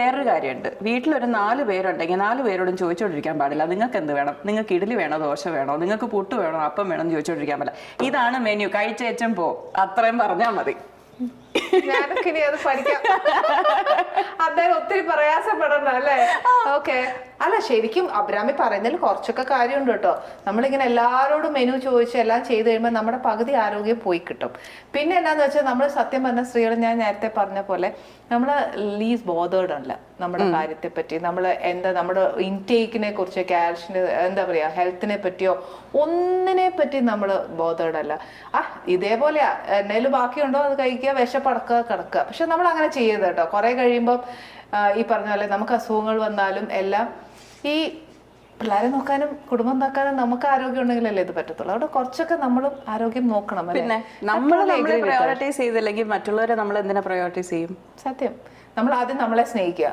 വേറൊരു കാര്യമുണ്ട്, വീട്ടിലൊരു 4 പേരുണ്ടെങ്കിൽ 4 പേരോടും ചോദിച്ചോണ്ടിരിക്കാൻ പാടില്ല നിങ്ങൾക്ക് എന്ത് വേണം, നിങ്ങൾക്ക് ഇഡ്ഡലി വേണോ ദോശ വേണോ, നിങ്ങൾക്ക് പുട്ട് വേണോ അപ്പം വേണോ എന്ന് ചോദിച്ചോണ്ടിരിക്കാൻ പാടില്ല. ഇതാണ് മെനു, കഴിച്ചേച്ചും പോ, അത്രയും പറഞ്ഞാൽ മതി. ഞാനൊക്കെ ഇനി അത് പഠിക്കാം. അദ്ദേഹം ഒത്തിരി പ്രയാസപ്പെടണ്ട അല്ലേ? ഓക്കെ. അല്ല ശരിക്കും അബ്രാമി പറയുന്നതിൽ കുറച്ചൊക്കെ കാര്യമുണ്ട് കേട്ടോ. നമ്മളിങ്ങനെ എല്ലാവരോടും മെനു ചോദിച്ച് എല്ലാം ചെയ്ത് കഴിയുമ്പോൾ നമ്മുടെ പകുതി ആരോഗ്യം പോയി കിട്ടും. പിന്നെ എന്താന്ന് വെച്ചാൽ നമ്മൾ സത്യം പറഞ്ഞ സ്ത്രീകൾ, ഞാൻ നേരത്തെ പറഞ്ഞ പോലെ നമ്മൾ ലീസ് ബോധേഡ് അല്ല നമ്മുടെ കാര്യത്തെ പറ്റി. നമ്മൾ എന്താ നമ്മുടെ ഇൻടേക്കിനെ കുറിച്ച്, കാൽഷ്യന് എന്താ പറയാ, ഹെൽത്തിനെ പറ്റിയോ ഒന്നിനെ പറ്റി നമ്മൾ ബോധേഡ് അല്ല. ഇതേപോലെ എന്തെങ്കിലും ബാക്കിയുണ്ടോ അത് കഴിക്കുക, വിശപ്പടക്കുക, കിടക്കുക. പക്ഷെ നമ്മൾ അങ്ങനെ ചെയ്യരുത് കേട്ടോ. കുറെ കഴിയുമ്പം ഈ പറഞ്ഞ പോലെ നമുക്ക് അസുഖങ്ങൾ വന്നാലും എല്ലാം ഈ പിള്ളേരെ നോക്കാനും കുടുംബം നോക്കാനും നമുക്ക് ആരോഗ്യം ഉണ്ടെങ്കിലല്ലേ ഇത് പറ്റത്തുള്ളൂ. അവിടെ കുറച്ചൊക്കെ നമ്മളും ആരോഗ്യം നോക്കണം. പിന്നെ നമ്മൾ പ്രയോറിറ്റൈസ് ചെയ്തില്ലെങ്കിൽ മറ്റുള്ളവരെ നമ്മൾ എന്തിനാ പ്രയോറിറ്റൈസ് ചെയ്യും? സത്യം. നമ്മൾ ആദ്യം നമ്മളെ സ്നേഹിക്കുക.